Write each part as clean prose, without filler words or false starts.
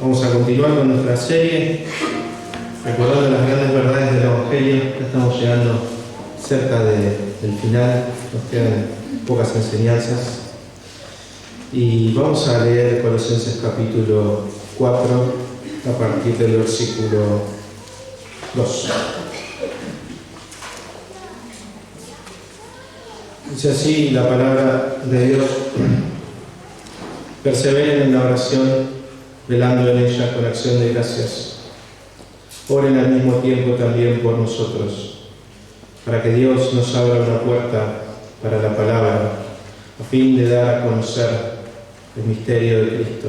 Vamos a continuar con nuestra serie, recordando las grandes verdades del Evangelio. Ya estamos llegando cerca del final, nos quedan pocas enseñanzas. Y vamos a leer Colosenses capítulo 4, a partir del versículo 2. Dice así la palabra de Dios: perseveren en la oración, velando en ella con acción de gracias. Oren al mismo tiempo también por nosotros, para que Dios nos abra una puerta para la palabra, a fin de dar a conocer el misterio de Cristo,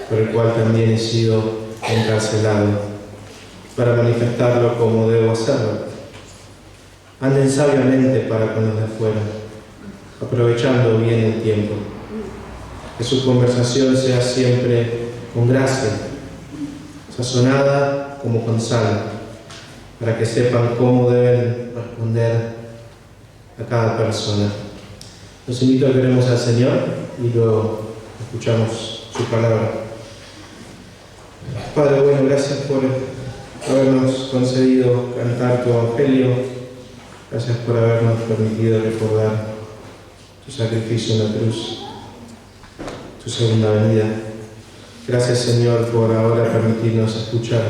por el cual también he sido encarcelado, para manifestarlo como debo hacerlo. Anden sabiamente para con los de afuera, aprovechando bien el tiempo. Que su conversación sea siempre con gracia, sazonada como con sal, para que sepan cómo deben responder a cada persona. Los invito a que oremos al Señor y luego escuchamos su palabra. Padre bueno, gracias por habernos concedido cantar tu Evangelio. Gracias por habernos permitido recordar tu sacrificio en la cruz, tu segunda venida. Gracias, Señor, por ahora permitirnos escuchar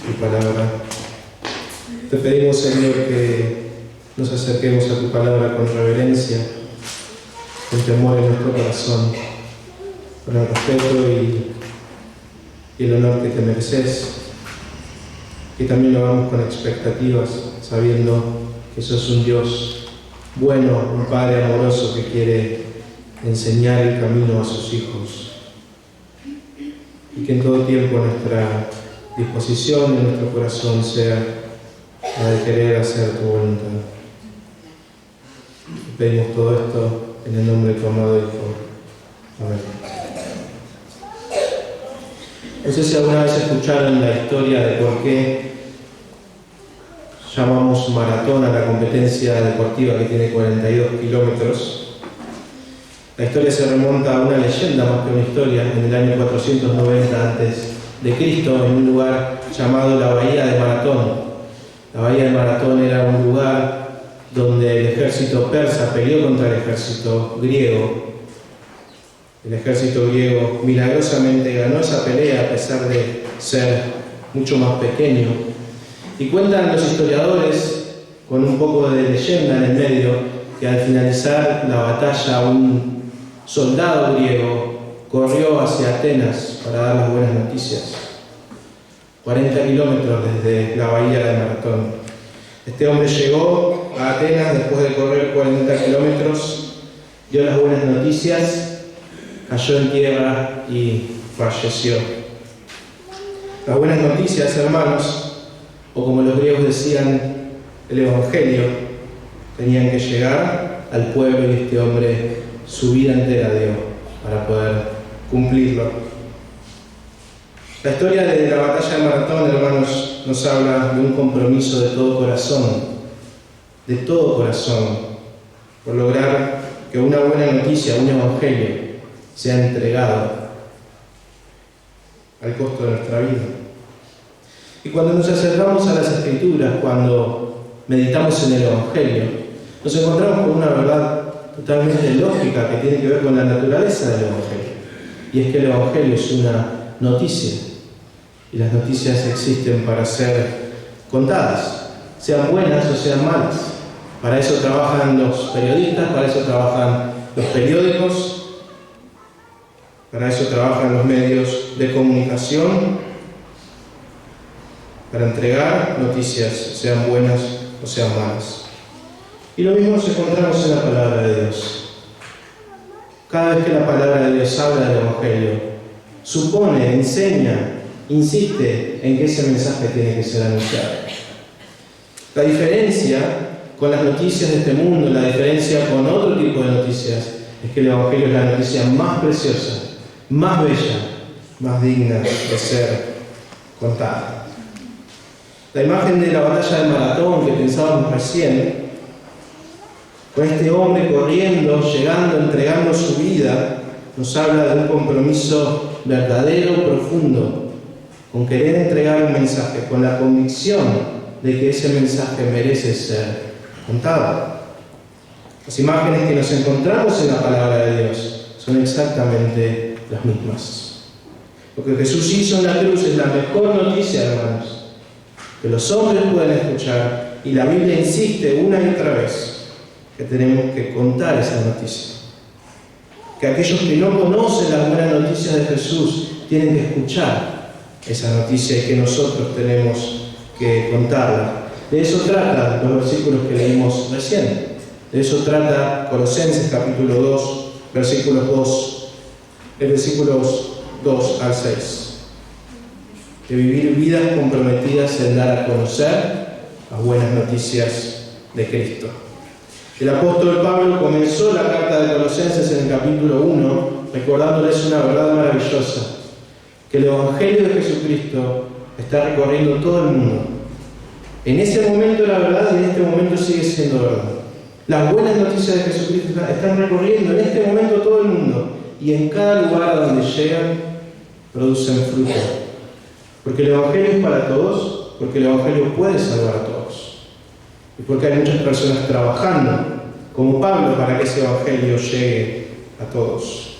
tu palabra. Te pedimos, Señor, que nos acerquemos a tu palabra con reverencia, con temor en nuestro corazón, con el respeto y el honor que te mereces. Que también lo hagamos con expectativas, sabiendo que sos un Dios bueno, un Padre amoroso que quiere enseñar el camino a sus hijos. Y que en todo tiempo nuestra disposición y nuestro corazón sea la de querer hacer tu voluntad. Pedimos todo esto en el nombre de tu amado Hijo. Amén. No sé si alguna vez escucharon la historia de por qué llamamos maratón a la competencia deportiva que tiene 42 kilómetros. La historia se remonta a una leyenda más que una historia. En el año 490 a.C., en un lugar llamado la Bahía de Maratón. La Bahía de Maratón era un lugar donde el ejército persa peleó contra el ejército griego. El ejército griego milagrosamente ganó esa pelea a pesar de ser mucho más pequeño. Y cuentan los historiadores, con un poco de leyenda en el medio, que al finalizar la batalla un soldado griego corrió hacia Atenas para dar las buenas noticias. 40 kilómetros desde la bahía de Maratón. Este hombre llegó a Atenas después de correr 40 kilómetros, dio las buenas noticias, cayó en tierra y falleció. Las buenas noticias, hermanos, o como los griegos decían, el Evangelio, tenían que llegar al pueblo y este hombre su vida entera dio para poder cumplirlo. La historia de la batalla de Maratón, hermanos, nos habla de un compromiso de todo corazón, por lograr que una buena noticia, un evangelio, sea entregado al costo de nuestra vida. Y cuando nos acercamos a las Escrituras, cuando meditamos en el Evangelio, nos encontramos con una verdad totalmente lógica que tiene que ver con la naturaleza del Evangelio. Y es que el Evangelio es una noticia. Y las noticias existen para ser contadas, sean buenas o sean malas. Para eso trabajan los periodistas, para eso trabajan los periódicos, para eso trabajan los medios de comunicación, para entregar noticias, sean buenas o sean malas. Y lo mismo nos encontramos en la palabra de Dios. Cada vez que la palabra de Dios habla del Evangelio, supone, enseña, insiste en que ese mensaje tiene que ser anunciado. La diferencia con las noticias de este mundo, la diferencia con otro tipo de noticias, es que el Evangelio es la noticia más preciosa, más bella, más digna de ser contada. La imagen de la batalla de Maratón que pensábamos recién, con este hombre corriendo, llegando, entregando su vida, nos habla de un compromiso verdadero, profundo, con querer entregar un mensaje, con la convicción de que ese mensaje merece ser contado. Las imágenes que nos encontramos en la palabra de Dios son exactamente las mismas. Lo que Jesús hizo en la cruz es la mejor noticia, hermanos, que los hombres pueden escuchar, y la Biblia insiste una y otra vez que tenemos que contar esa noticia. Que aquellos que no conocen las buenas noticias de Jesús tienen que escuchar esa noticia y que nosotros tenemos que contarla. De eso trata los versículos que leímos recién. De eso trata Colosenses capítulo 2, versículos 2 al 6. De vivir vidas comprometidas en dar a conocer las buenas noticias de Cristo. El apóstol Pablo comenzó la carta de Colosenses en el capítulo 1 recordándoles una verdad maravillosa, que el Evangelio de Jesucristo está recorriendo todo el mundo. En ese momento era verdad y en este momento sigue siendo verdad. Las buenas noticias de Jesucristo están recorriendo en este momento todo el mundo, y en cada lugar a donde llegan producen fruto. Porque el Evangelio es para todos, porque el Evangelio puede salvar a todos. Y porque hay muchas personas trabajando, como Pablo, para que ese Evangelio llegue a todos.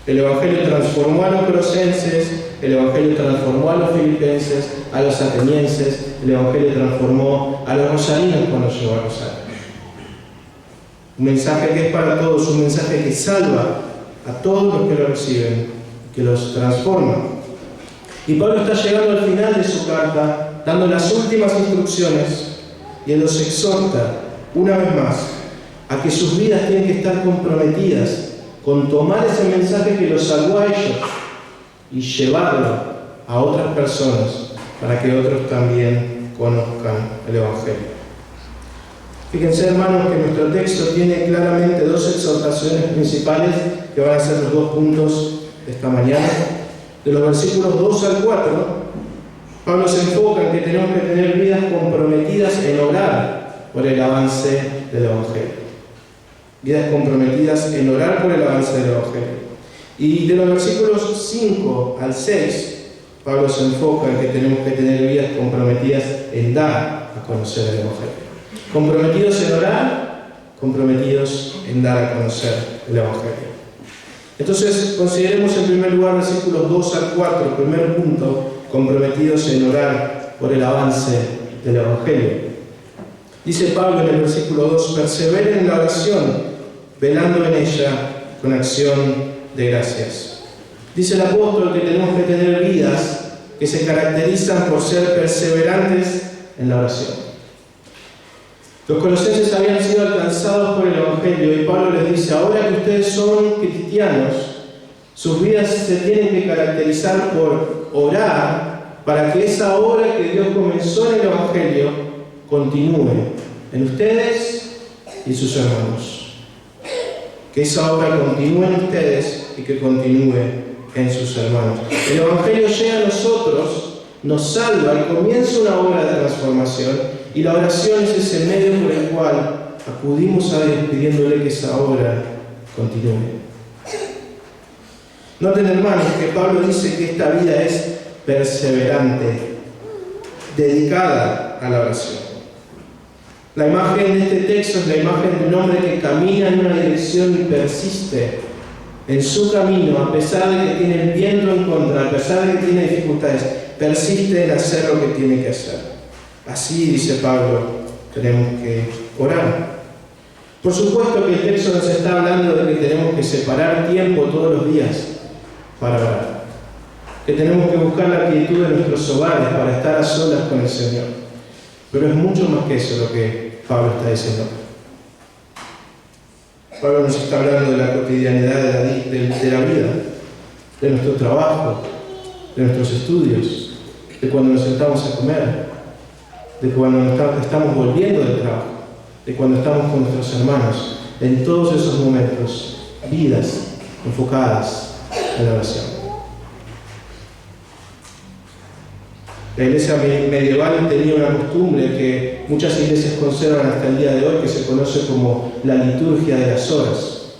El Evangelio transformó a los colosenses, el Evangelio transformó a los filipenses, a los atenienses, el Evangelio transformó a los rosarinos cuando llegó a Rosario. Un mensaje que es para todos, un mensaje que salva a todos los que lo reciben, que los transforma. Y Pablo está llegando al final de su carta, dando las últimas instrucciones, y él los exhorta, una vez más, a que sus vidas tienen que estar comprometidas con tomar ese mensaje que los salvó a ellos y llevarlo a otras personas para que otros también conozcan el Evangelio. Fíjense, hermanos, que nuestro texto tiene claramente dos exhortaciones principales que van a ser los 2 puntos de esta mañana. De los versículos 2 al 4, Pablo se enfoca en que tenemos que tener vidas comprometidas en orar por el avance del Evangelio. Vidas comprometidas en orar por el avance del Evangelio. Y de los versículos 5 al 6, Pablo se enfoca en que tenemos que tener vidas comprometidas en dar a conocer el Evangelio. Comprometidos en orar, comprometidos en dar a conocer el Evangelio. Entonces, consideremos en primer lugar versículos 2 al 4, primer punto, comprometidos en orar por el avance del Evangelio. Dice Pablo en el versículo 2, perseveren en la oración, velando en ella con acción de gracias. Dice el apóstol que tenemos que tener vidas que se caracterizan por ser perseverantes en la oración. Los colosenses habían sido alcanzados por el Evangelio y Pablo les dice, ahora que ustedes son cristianos, sus vidas se tienen que caracterizar por orar para que esa obra que Dios comenzó en el Evangelio continúe en ustedes y sus hermanos. Que esa obra continúe en ustedes y que continúe en sus hermanos. El Evangelio llega a nosotros, nos salva y comienza una obra de transformación. Y la oración es ese medio por el cual acudimos a Dios pidiéndole que esa obra continúe. Noten, hermanos, que Pablo dice que esta vida es perseverante, dedicada a la oración. La imagen de este texto es la imagen de un hombre que camina en una dirección y persiste en su camino, a pesar de que tiene el viento en contra, a pesar de que tiene dificultades, persiste en hacer lo que tiene que hacer. Así, dice Pablo, tenemos que orar. Por supuesto que el texto nos está hablando de que tenemos que separar tiempo todos los días para orar. Que tenemos que buscar la quietud de nuestros hogares para estar a solas con el Señor. Pero es mucho más que eso lo que Pablo está diciendo. Pablo nos está hablando de la cotidianidad de la vida, de nuestro trabajo, de nuestros estudios, de cuando nos sentamos a comer, de cuando estamos volviendo del trabajo, de cuando estamos con nuestros hermanos, en todos esos momentos, vidas enfocadas en la oración. La iglesia medieval tenía una costumbre que muchas iglesias conservan hasta el día de hoy, que se conoce como la liturgia de las horas.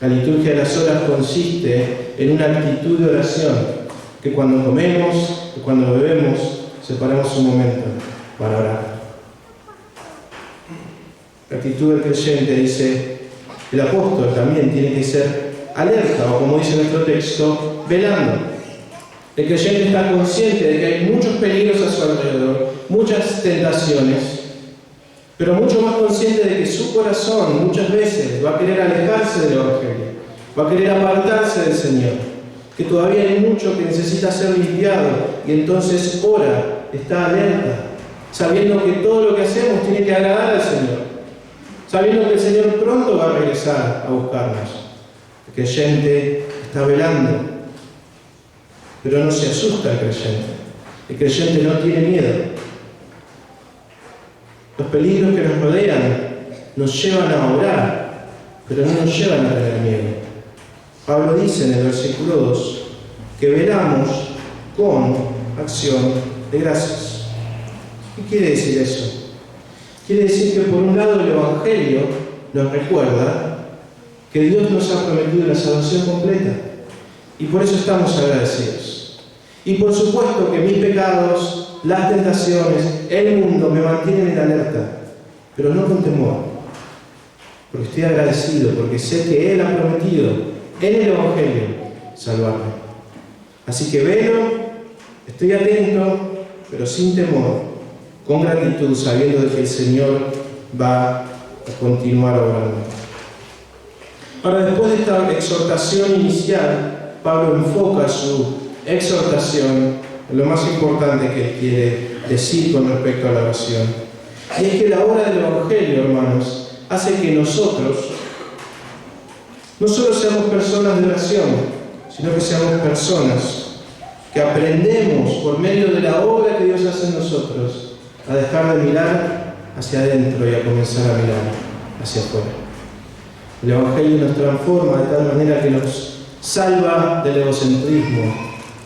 La liturgia de las horas consiste en una actitud de oración, que cuando comemos, que cuando bebemos, separamos un momento para orar. La actitud del creyente, dice el apóstol, también tiene que ser alerta, o como dice nuestro texto, velando. El creyente está consciente de que hay muchos peligros a su alrededor, muchas tentaciones, pero mucho más consciente de que su corazón muchas veces va a querer alejarse del Evangelio, va a querer apartarse del Señor, que todavía hay mucho que necesita ser limpiado, y entonces ora, está alerta, sabiendo que todo lo que hacemos tiene que agradar al Señor, sabiendo que el Señor pronto va a regresar a buscarnos. El creyente está velando, pero no se asusta el creyente. El creyente no tiene miedo. Los peligros que nos rodean nos llevan a orar, pero no nos llevan a tener miedo. Pablo dice en el versículo 2 que velamos con acción de gracias. ¿Qué quiere decir eso? Quiere decir que por un lado el Evangelio nos recuerda que Dios nos ha prometido la salvación completa, y por eso estamos agradecidos. Y por supuesto que mis pecados, las tentaciones, el mundo me mantienen en alerta, pero no con temor, porque estoy agradecido, porque sé que Él ha prometido en el Evangelio salvarme. Así que velo, estoy atento, pero sin temor, con gratitud, sabiendo de que el Señor va a continuar obrando. Ahora, después de esta exhortación inicial, Pablo enfoca su exhortación en lo más importante que él quiere decir con respecto a la oración. Y es que la obra del Evangelio, hermanos, hace que nosotros no solo seamos personas de oración, sino que seamos personas que aprendemos por medio de la obra que Dios hace en nosotros a dejar de mirar hacia adentro y a comenzar a mirar hacia afuera. El Evangelio nos transforma de tal manera que nos salva del egocentrismo,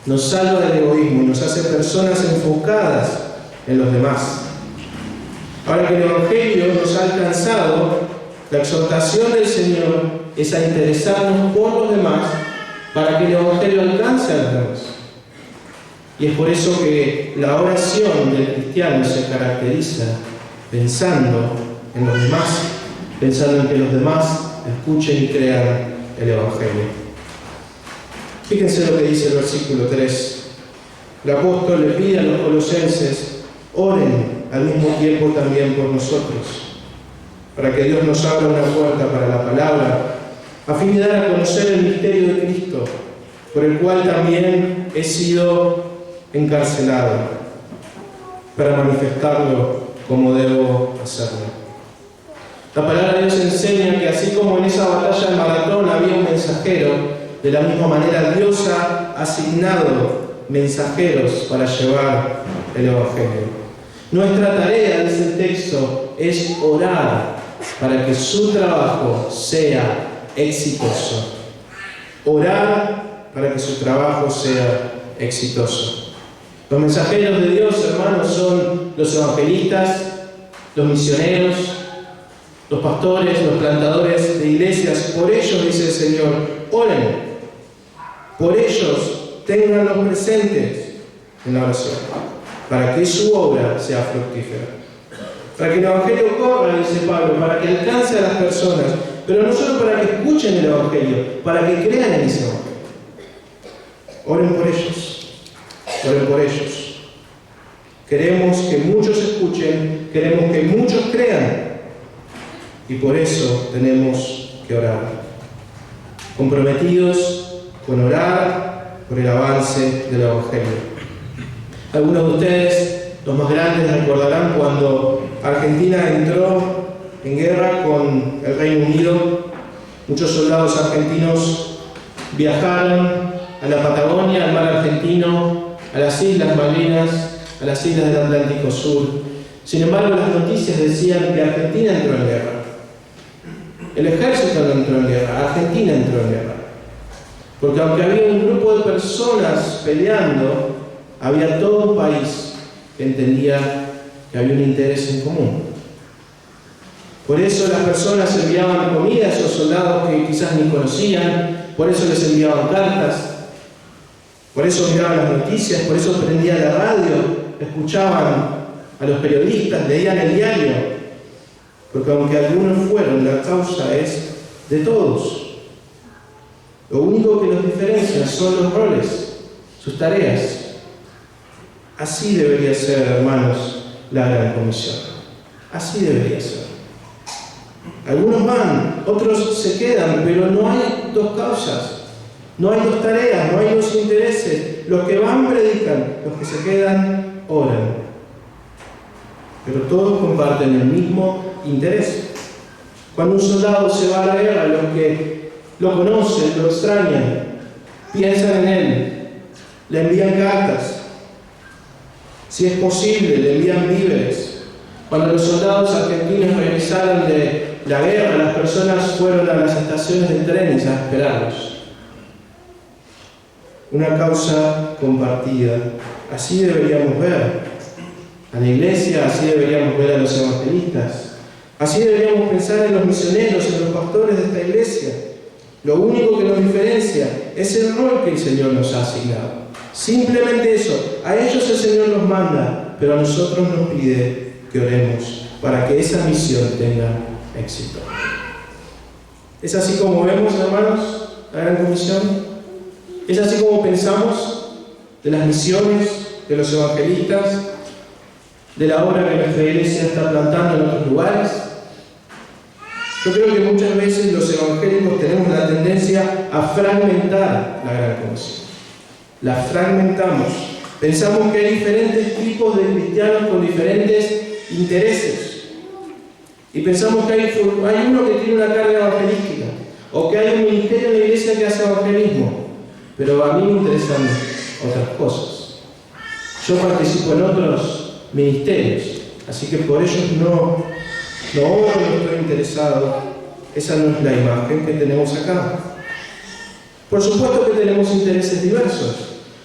nos salva del egoísmo y nos hace personas enfocadas en los demás. Ahora que el Evangelio nos ha alcanzado, la exhortación del Señor es a interesarnos por los demás para que el Evangelio alcance a los demás. Y es por eso que la oración del cristiano se caracteriza pensando en los demás, pensando en que los demás escuchen y crean el Evangelio. Fíjense lo que dice el versículo 3. El apóstol le pide a los colosenses: oren al mismo tiempo también por nosotros, para que Dios nos abra una puerta para la palabra, a fin de dar a conocer el misterio de Cristo, por el cual también he sido encarcelado, para manifestarlo como debo hacerlo. La palabra de Dios enseña que así como en esa batalla de Maratón había un mensajero, de la misma manera Dios ha asignado mensajeros para llevar el Evangelio. Nuestra tarea, dice el texto, es orar para que su trabajo sea exitoso. Orar para que su trabajo sea exitoso. Los mensajeros de Dios, hermanos, son los evangelistas, los misioneros, los pastores, los plantadores de iglesias. Por ellos, dice el Señor, oren. Por ellos, ténganlos presentes en la oración, para que su obra sea fructífera. Para que el Evangelio corra, dice Pablo, para que alcance a las personas, pero no solo para que escuchen el Evangelio, para que crean en ese Evangelio. Oren por ellos, oren por ellos. Queremos que muchos escuchen, queremos que muchos crean, y por eso tenemos que orar. Comprometidos con orar por el avance del Evangelio. Algunos de ustedes, los más grandes, recordarán cuando Argentina entró en guerra con el Reino Unido. Muchos soldados argentinos viajaron a la Patagonia, al mar argentino, a las Islas Malvinas, a las islas del Atlántico Sur. Sin embargo, las noticias decían que Argentina entró en guerra. El ejército no entró en guerra, Argentina entró en guerra. Porque aunque había un grupo de personas peleando, había todo un país que entendía que había un interés en común. Por eso las personas enviaban comida a esos soldados que quizás ni conocían, por eso les enviaban cartas, por eso miraban las noticias, por eso prendían la radio, escuchaban a los periodistas, leían el diario, porque aunque algunos fueron, la causa es de todos. Lo único que los diferencia son los roles, sus tareas. Así debería ser, hermanos, la Gran Comisión. Así debería ser. Algunos van, otros se quedan, pero no hay dos causas, no hay dos tareas, no hay dos intereses. Los que van predican, los que se quedan oran. Pero todos comparten el mismo interés. Cuando un soldado se va a la guerra, los que lo conocen, lo extrañan, piensan en él, le envían cartas, si es posible, le envían víveres. Cuando los soldados argentinos regresaron de la guerra, las personas fueron a las estaciones de trenes a esperarlos. Una causa compartida. Así deberíamos ver a la iglesia, así deberíamos ver a los evangelistas, así deberíamos pensar en los misioneros, en los pastores de esta iglesia. Lo único que nos diferencia es el rol que el Señor nos ha asignado. Simplemente eso. A ellos el Señor nos manda, pero a nosotros nos pide que oremos para que esa misión tenga éxito. ¿Es así como vemos, hermanos, la Gran Comisión? ¿Es así como pensamos de las misiones, de los evangelistas, de la obra que nuestra iglesia está plantando en otros lugares? Yo creo que muchas veces los evangélicos tenemos la tendencia a fragmentar la Gran Comisión. La fragmentamos. Pensamos que hay diferentes tipos de cristianos con diferentes intereses. Y pensamos que hay uno que tiene una carga evangelística, o que hay un ministerio en la iglesia que hace evangelismo. Pero a mí me interesan otras cosas. Yo participo en otros ministerios, así que por ellos no estoy interesado. Esa no es la imagen que tenemos acá. Por supuesto que tenemos intereses diversos.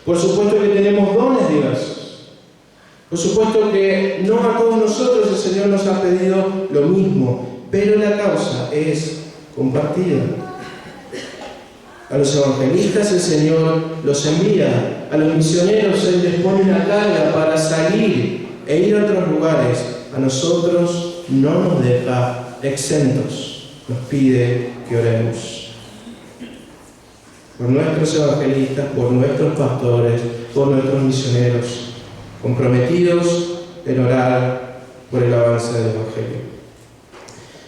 Por supuesto que tenemos dones diversos. Por supuesto que no a todos nosotros el Señor nos ha pedido lo mismo, pero la causa es compartida. A los evangelistas el Señor los envía, a los misioneros Él les pone una carga para salir e ir a otros lugares. A nosotros no nos deja exentos, nos pide que oremos. Por nuestros evangelistas, por nuestros pastores, por nuestros misioneros, comprometidos en orar por el avance del Evangelio.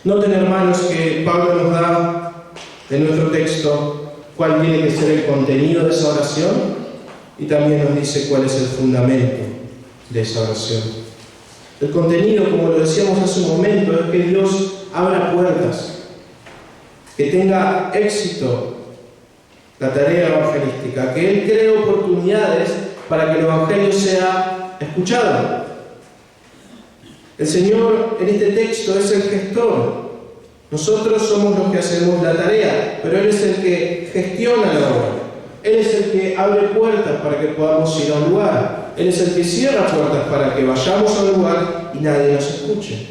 Noten, hermanos, que Pablo nos da en nuestro texto cuál tiene que ser el contenido de esa oración y también nos dice cuál es el fundamento de esa oración. El contenido, como lo decíamos hace un momento, es que Dios abra puertas, que tenga éxito la tarea evangelística, que Él cree oportunidades para que el Evangelio sea escuchado. El Señor en este texto es el gestor. Nosotros somos los que hacemos la tarea, pero Él es el que gestiona la obra. Él es el que abre puertas para que podamos ir a un lugar. Él es el que cierra puertas para que vayamos a un lugar y nadie nos escuche.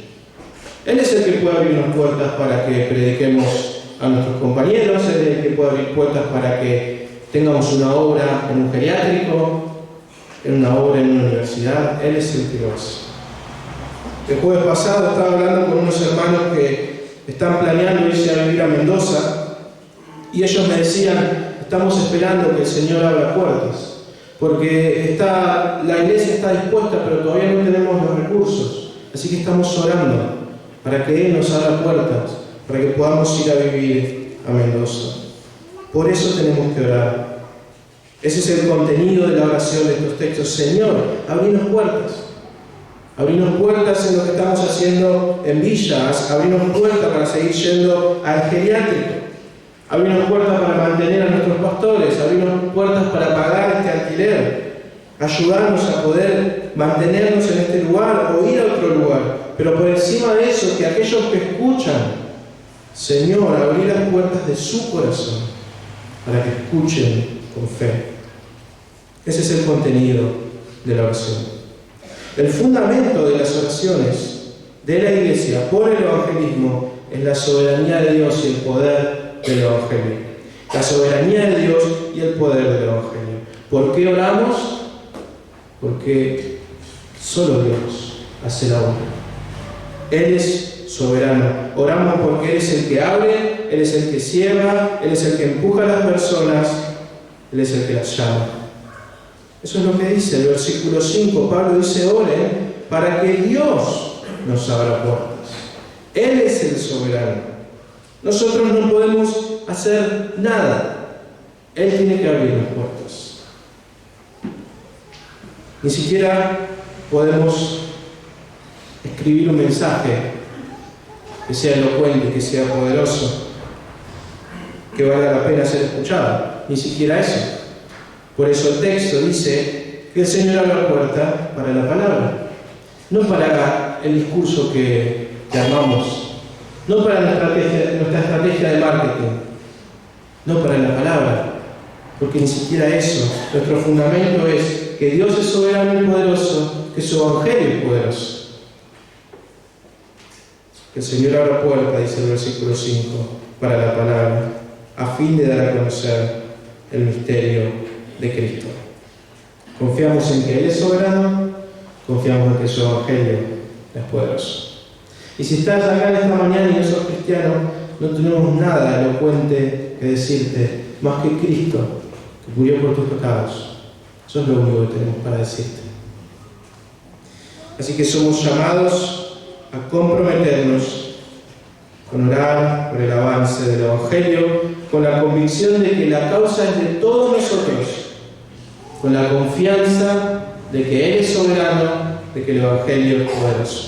Él es el que puede abrirnos puertas para que prediquemos a nuestros compañeros. Él es el que puede abrir puertas para que tengamos una obra en un geriátrico, en una obra en una universidad. Él es el que lo hace. El jueves pasado estaba hablando con unos hermanos que están planeando irse a vivir a Mendoza y ellos me decían: estamos esperando que el Señor abra puertas, porque la iglesia está dispuesta, pero todavía no tenemos los recursos, así que estamos orando para que Él nos abra puertas, para que podamos ir a vivir a Mendoza. Por eso tenemos que orar. Ese es el contenido de la oración de estos textos. Señor, abrinos puertas. Abrinos puertas en lo que estamos haciendo en Villas, abrinos puertas para seguir yendo al geriátrico, abrinos puertas para mantener a nuestros pastores, abrinos puertas para pagar este alquiler, ayudarnos a poder mantenernos en este lugar o ir a otro lugar. Pero por encima de eso, que aquellos que escuchan, Señor, abrir las puertas de su corazón para que escuchen con fe. Ese es el contenido de la oración. El fundamento de las oraciones de la Iglesia por el evangelismo es la soberanía de Dios y el poder del evangelio. La soberanía de Dios y el poder del evangelio. ¿Por qué oramos? Porque solo Dios hace la obra. Él es soberano. Oramos porque Él es el que abre, Él es el que cierra, Él es el que empuja a las personas, Él es el que las llama. Eso es lo que dice el versículo 5. Pablo dice: oren para que Dios nos abra puertas. Él es el soberano. Nosotros no podemos hacer nada. Él tiene que abrir las puertas. Ni siquiera podemos escribir un mensaje que sea elocuente, que sea poderoso, que valga la pena ser escuchado. Ni siquiera eso. Por eso el texto dice que el Señor abre la puerta para la palabra. No para el discurso que armamos, no para nuestra estrategia de marketing, no para la palabra, porque ni siquiera eso. Nuestro fundamento es que Dios es soberano y poderoso, que su evangelio es poderoso. Que el Señor abra puerta, dice el versículo 5, para la palabra, a fin de dar a conocer el misterio de Cristo. Confiamos en que Él es soberano, confiamos en que su evangelio es poderoso. Y si estás acá en esta mañana y no sos cristiano, no tenemos nada elocuente que decirte, más que Cristo, que murió por tus pecados. Eso es lo único que tenemos para decirte. Así que somos llamados a comprometernos con orar por el avance del evangelio, con la convicción de que la causa es de todos nosotros, con la confianza de que Él es soberano, de que el evangelio es poderoso.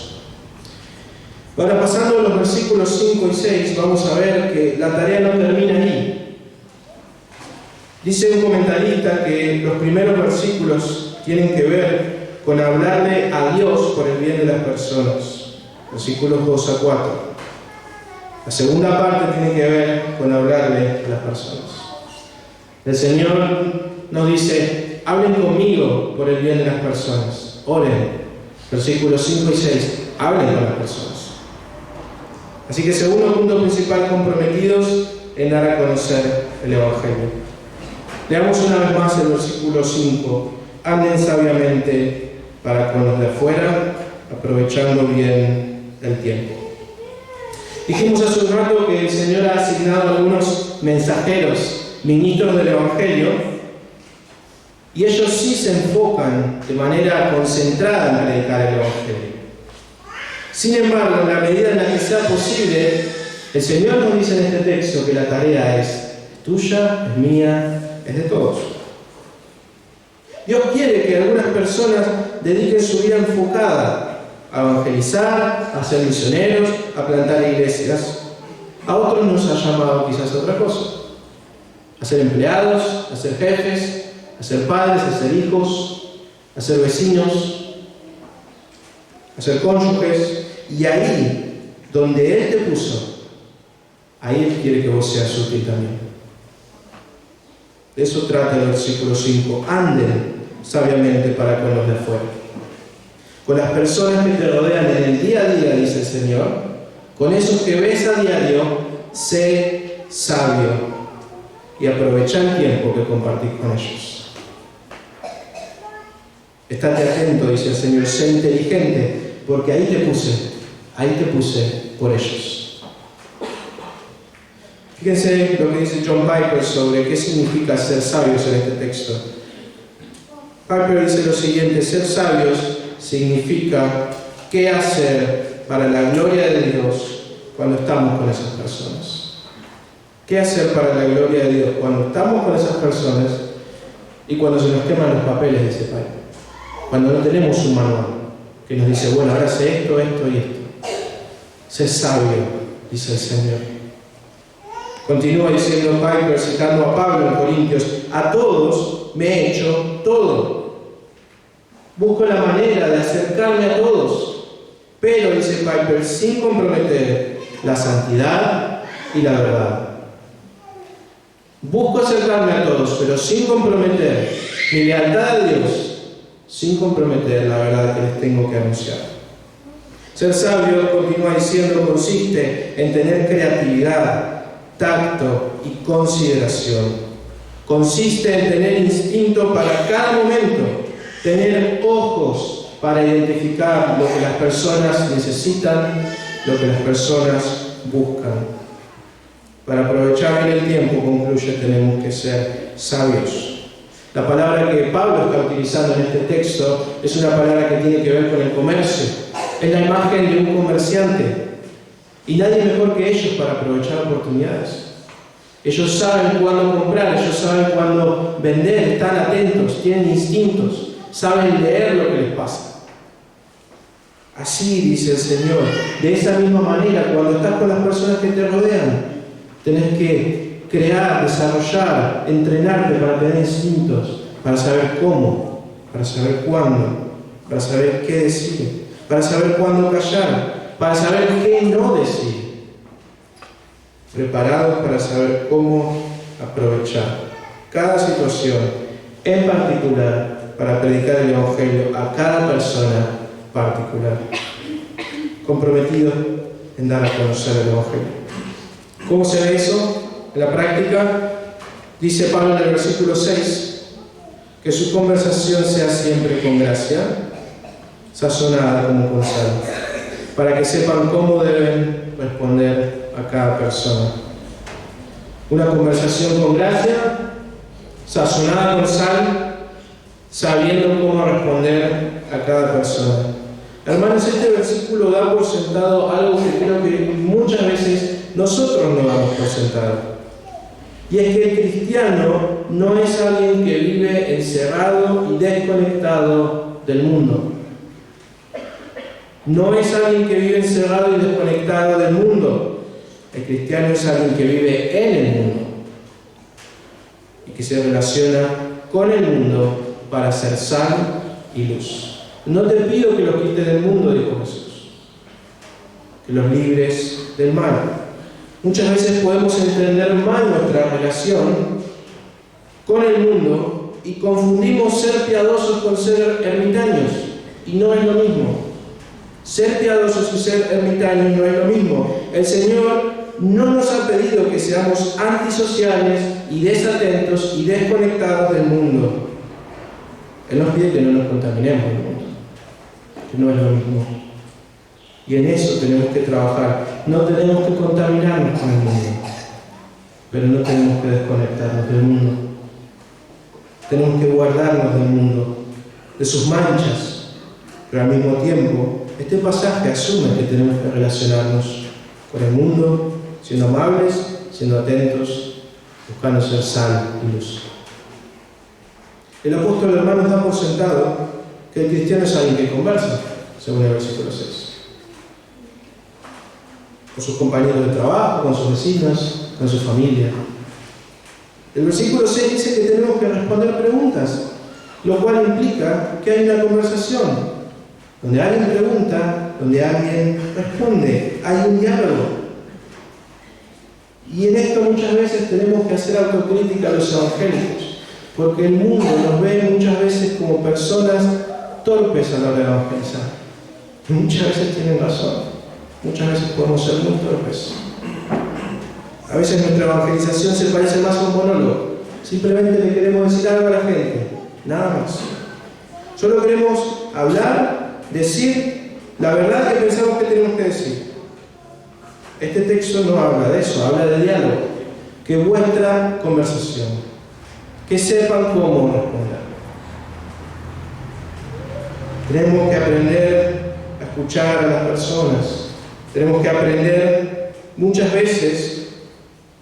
Ahora, pasando a los versículos 5 y 6, vamos a ver que la tarea no termina ahí. Dice un comentarista que los primeros versículos tienen que ver con hablarle a Dios por el bien de las personas. Versículos 2 a 4. La segunda parte tiene que ver con hablarle a las personas. El Señor nos dice: hablen conmigo por el bien de las personas. Oren. Versículos 5 y 6. Hablen con las personas. Así que segundo punto principal, comprometidos en dar a conocer el evangelio. Leamos una vez más el versículo 5. Anden sabiamente para con los de afuera, aprovechando bien el tiempo. Dijimos hace un rato que el Señor ha asignado a algunos mensajeros, ministros del evangelio, y ellos sí se enfocan de manera concentrada en predicar el evangelio. Sin embargo, en la medida en la que sea posible, el Señor nos dice en este texto que la tarea es tuya, es mía, es de todos. Dios quiere que algunas personas dediquen su vida enfocada a evangelizar, a ser misioneros, a plantar iglesias. A otros nos ha llamado quizás a otra cosa: a ser empleados, a ser jefes, a ser padres, a ser hijos, a ser vecinos, a ser cónyuges. Y ahí, donde Él te puso, ahí Él quiere que vos seas útil también. De eso trata el versículo 5. Anden sabiamente para con los de afuera. Con las personas que te rodean en el día a día, dice el Señor, con esos que ves a diario, sé sabio y aprovecha el tiempo que compartís con ellos. Estate atento, dice el Señor, sé inteligente, porque ahí te puse por ellos. Fíjense lo que dice John Piper sobre qué significa ser sabios en este texto. Piper dice lo siguiente: ser sabios significa qué hacer para la gloria de Dios cuando estamos con esas personas. ¿Qué hacer para la gloria de Dios cuando estamos con esas personas y cuando se nos queman los papeles de ese país? Cuando no tenemos un manual que nos dice, bueno, ahora sé esto, esto y esto. Sé sabio, dice el Señor. Continúa diciendo Piper, citando a Pablo en Corintios: a todos me he hecho todo. Busco la manera de acercarme a todos, pero, dice Piper, sin comprometer la santidad y la verdad. Busco acercarme a todos, pero sin comprometer mi lealtad a Dios, sin comprometer la verdad que les tengo que anunciar. Ser sabio, continúa diciendo, consiste en tener creatividad, tacto y consideración. Consiste en tener instinto para cada momento, tener ojos para identificar lo que las personas necesitan, lo que las personas buscan. Para aprovechar bien el tiempo, concluye, tenemos que ser sabios. La palabra que Pablo está utilizando en este texto es una palabra que tiene que ver con el comercio. Es la imagen de un comerciante. Y nadie mejor que ellos para aprovechar oportunidades. Ellos saben cuándo comprar, ellos saben cuándo vender, están atentos, tienen instintos, saben leer lo que les pasa. Así dice el Señor. De esa misma manera, cuando estás con las personas que te rodean, tenés que crear, desarrollar, entrenarte para tener instintos, para saber cómo, para saber cuándo, para saber qué decir, para saber cuándo callar, para saber qué no decir. Preparados para saber cómo aprovechar cada situación en particular para predicar el Evangelio a cada persona particular. Comprometidos en dar a conocer el Evangelio. ¿Cómo se ve eso en la práctica? Dice Pablo en el versículo 6, que su conversación sea siempre con gracia, sazonada como con sal, para que sepan cómo deben responder a cada persona. Una conversación con gracia, sazonada con sal, sabiendo cómo responder a cada persona. Hermanos, este versículo da por sentado algo que creo que muchas veces nosotros no damos por sentado. Y es que el cristiano no es alguien que vive encerrado y desconectado del mundo. No es alguien que vive encerrado y desconectado del mundo. El cristiano es alguien que vive en el mundo y que se relaciona con el mundo para ser sal y luz. No te pido que los quites del mundo, dijo Jesús, que los libres del mal. Muchas veces podemos entender mal nuestra relación con el mundo y confundimos ser piadosos con ser ermitaños, y no es lo mismo. Ser piadosos y ser ermitaños no es lo mismo. El Señor no nos ha pedido que seamos antisociales y desatentos y desconectados del mundo. Él nos pide que no nos contaminemos del mundo, que no es lo mismo. Y en eso tenemos que trabajar. No tenemos que contaminarnos con el mundo, pero no tenemos que desconectarnos del mundo. Tenemos que guardarnos del mundo, de sus manchas, pero al mismo tiempo este pasaje asume que tenemos que relacionarnos con el mundo, siendo amables, siendo atentos, buscando ser sal y luz. El apóstol, hermanos, da por sentado que el cristiano es alguien que conversa, según el versículo 6. Con sus compañeros de trabajo, con sus vecinos, con su familia. El versículo 6 dice que tenemos que responder preguntas, lo cual implica que hay una conversación, donde alguien pregunta, donde alguien responde, hay un diálogo. Y en esto muchas veces tenemos que hacer autocrítica a los evangélicos, porque el mundo nos ve muchas veces como personas torpes a la hora de evangelizar. Y muchas veces tienen razón, muchas veces podemos ser muy torpes. A veces nuestra evangelización se parece más a un monólogo. Simplemente le queremos decir algo a la gente, nada más. Solo queremos hablar, decir la verdad que pensamos que tenemos que decir. Este texto no habla de eso, habla de diálogo. Que vuestra conversación, que sepan cómo responder. Tenemos que aprender a escuchar a las personas. Tenemos que aprender muchas veces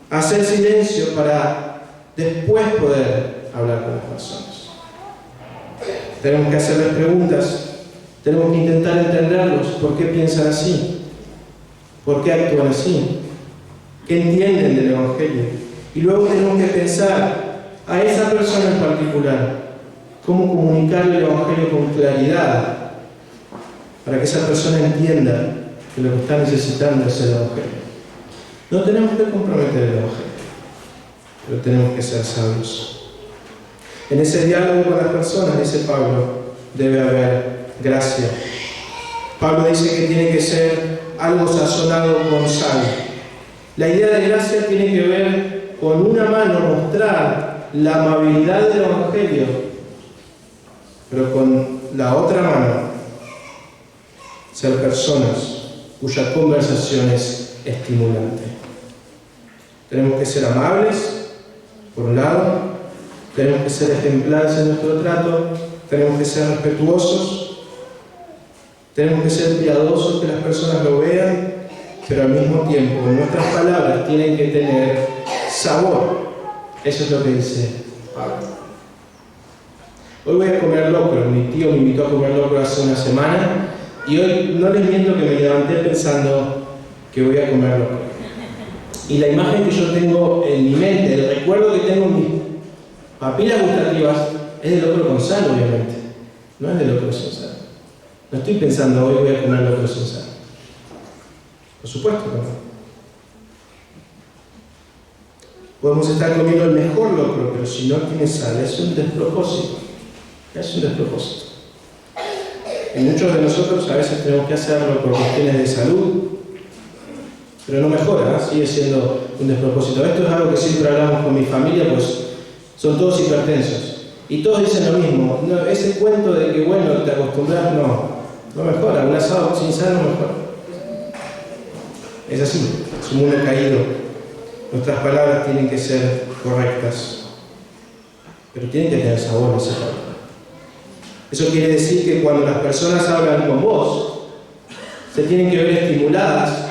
a hacer silencio para después poder hablar con las personas. Tenemos que hacerles preguntas. Tenemos que intentar entenderlos. ¿Por qué piensan así? ¿Por qué actúan así? ¿Qué entienden del Evangelio? Y luego tenemos que pensar a esa persona en particular, cómo comunicarle el Evangelio con claridad, para que esa persona entienda que lo que está necesitando es el Evangelio. No tenemos que comprometer el Evangelio, pero tenemos que ser sabios. En ese diálogo con las personas, dice Pablo, debe haber gracia. Pablo dice que tiene que ser algo sazonado con sal. La idea de gracia tiene que ver con una mano mostrar la amabilidad del Evangelio, pero con la otra mano ser personas cuya conversación es estimulante. Tenemos que ser amables, por un lado, tenemos que ser ejemplares en nuestro trato, tenemos que ser respetuosos, tenemos que ser piadosos, que las personas lo vean, pero al mismo tiempo nuestras palabras tienen que tener sabor. Eso es lo que dice Pablo. Hoy voy a comer locro. Mi tío me invitó a comer locro hace una semana y hoy no les miento que me levanté pensando que voy a comer locro. Y la imagen que yo tengo en mi mente, el recuerdo que tengo en mis papilas gustativas es de locro con sal, obviamente. No es de locro sin sal. No estoy pensando hoy voy a comer locro sin sal. Por supuesto que no. Podemos estar comiendo el mejor locro, pero si no tiene sal, es un despropósito. Es un despropósito. Y muchos de nosotros a veces tenemos que hacerlo por cuestiones de salud, pero no mejora, ¿eh? Sigue siendo un despropósito. Esto es algo que siempre hablamos con mi familia, pues son todos hipertensos. Y todos dicen lo mismo. No, ese cuento de que, bueno, te acostumbras, no mejora. Un asado sin sal no mejora. Es así, es un mundo caído. Nuestras palabras tienen que ser correctas, pero tienen que tener sabor esa palabra. Eso quiere decir que cuando las personas hablan con vos, se tienen que ver estimuladas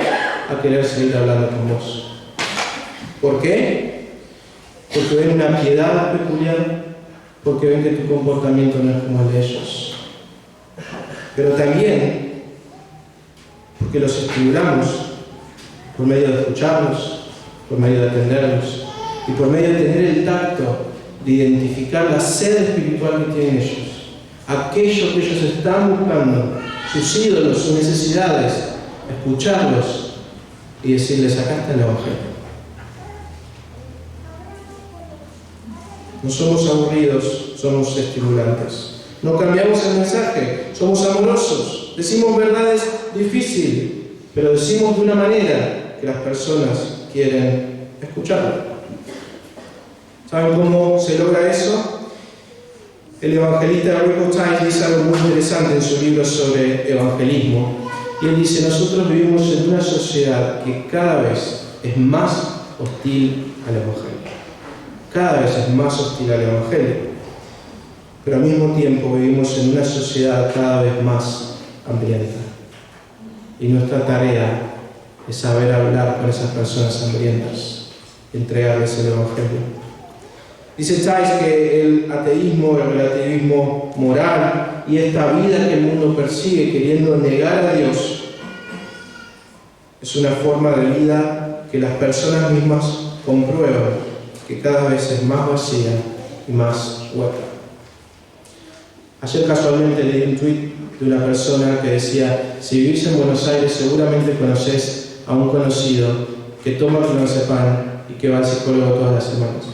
a querer seguir hablando con vos. ¿Por qué? Porque ven una piedad peculiar, porque ven que tu comportamiento no es como el de ellos. Pero también porque los estimulamos por medio de escucharlos, por medio de atenderlos y por medio de tener el tacto de identificar la sed espiritual que tienen ellos, aquello que ellos están buscando, sus ídolos, sus necesidades, escucharlos y decirles: acá está el Evangelio. No somos aburridos, somos estimulantes. No cambiamos el mensaje, somos amorosos, decimos verdades difíciles, pero decimos de una manera que las personas quieren escucharlo. ¿Saben cómo se logra eso? El evangelista Rick Tice dice algo muy interesante en su libro sobre evangelismo. Y él dice: nosotros vivimos en una sociedad que cada vez es más hostil al Evangelio. Cada vez es más hostil al Evangelio. Pero al mismo tiempo vivimos en una sociedad cada vez más hambrienta. Y nuestra tarea es saber hablar con esas personas hambrientas y entregarles el Evangelio. Dice Tice que el ateísmo, el relativismo moral y esta vida que el mundo persigue queriendo negar a Dios es una forma de vida que las personas mismas comprueban que cada vez es más vacía y más hueca. Ayer casualmente leí un tuit de una persona que decía: si vivís en Buenos Aires seguramente conocés a un conocido que toma clonazepam y que va al psicólogo todas las semanas.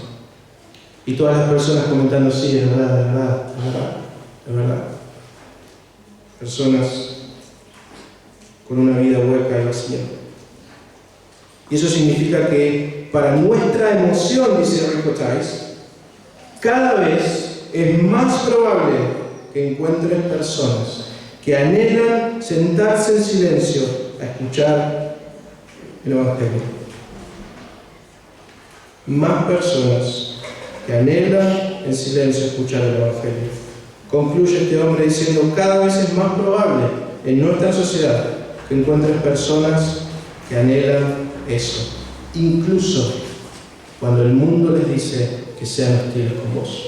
Y todas las personas comentando: sí, es verdad, es verdad, es verdad, es verdad. Personas con una vida hueca y vacía. Y eso significa que para nuestra emoción, dice Rick Tice, cada vez es más probable que encuentres personas que anhelan sentarse en silencio a escuchar el Evangelio. Más personas que anhelan en silencio escuchar el Evangelio. Concluye este hombre diciendo: cada vez es más probable en nuestra sociedad que encuentres personas que anhelan eso, incluso cuando el mundo les dice que sean hostiles con vos.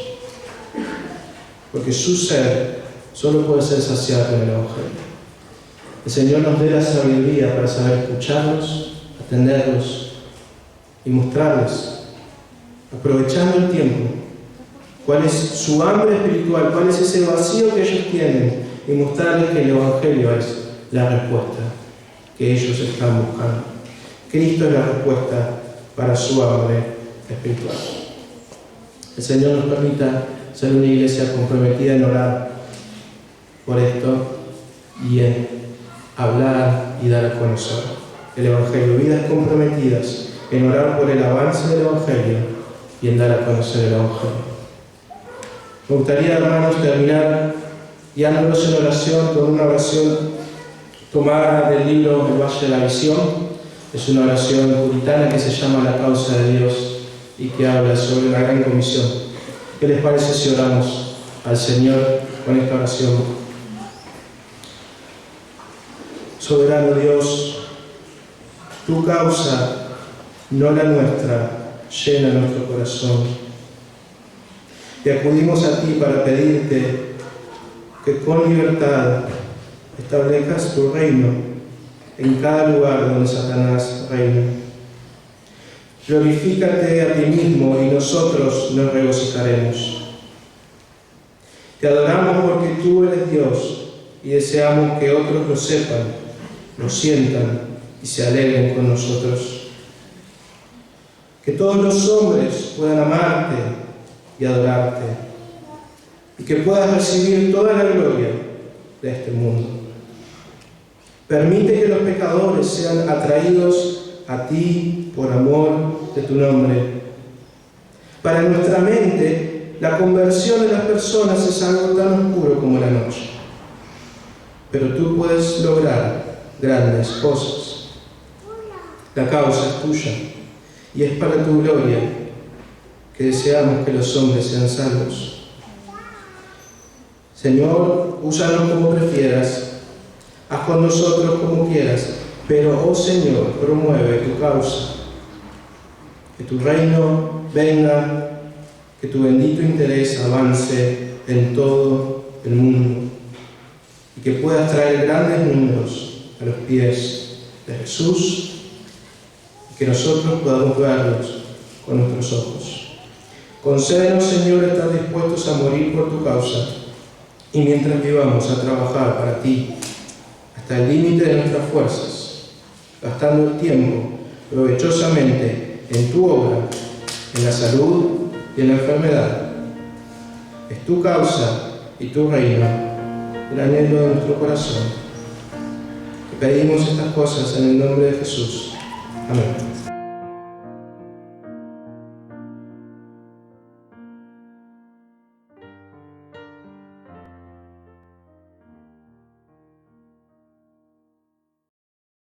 Porque su ser solo puede ser saciado con el Evangelio. El Señor nos dé la sabiduría para saber escucharlos, atenderlos y mostrarles, aprovechando el tiempo, cuál es su hambre espiritual, cuál es ese vacío que ellos tienen, y mostrarles que el Evangelio es la respuesta que ellos están buscando. Cristo es la respuesta para su hambre espiritual. El Señor nos permita ser una iglesia comprometida en orar por esto y en hablar y dar a conocer el Evangelio. Vidas comprometidas en orar por el avance del Evangelio y en dar a conocer el Evangelio. Me gustaría, hermanos, terminar guiándonos en oración con una oración tomada del libro El Valle de la Visión. Es una oración puritana que se llama La causa de Dios y que habla sobre la gran comisión. ¿Qué les parece si oramos al Señor con esta oración? Soberano Dios, tu causa, no la nuestra, llena nuestro corazón. Y acudimos a ti para pedirte que con libertad establezcas tu reino en cada lugar donde Satanás reina. Glorifícate a ti mismo y nosotros nos regocijaremos. Te adoramos porque tú eres Dios y deseamos que otros lo sepan, lo sientan y se alegren con nosotros. Que todos los hombres puedan amarte y adorarte y que puedas recibir toda la gloria de este mundo. Permite que los pecadores sean atraídos a ti por amor de tu nombre. Para nuestra mente, la conversión de las personas es algo tan oscuro como la noche. Pero tú puedes lograr grandes cosas. La causa es tuya y es para tu gloria que deseamos que los hombres sean salvos. Señor, úsanos como prefieras. Haz con nosotros como quieras, pero, oh Señor, promueve tu causa. Que tu reino venga, que tu bendito interés avance en todo el mundo y que puedas traer grandes números a los pies de Jesús y que nosotros podamos verlos con nuestros ojos. Concédenos, Señor, estar dispuestos a morir por tu causa y mientras vivamos a trabajar para ti hasta el límite de nuestras fuerzas, gastando el tiempo provechosamente en tu obra, en la salud y en la enfermedad. Es tu causa y tu reino el anhelo de nuestro corazón. Te pedimos estas cosas en el nombre de Jesús. Amén.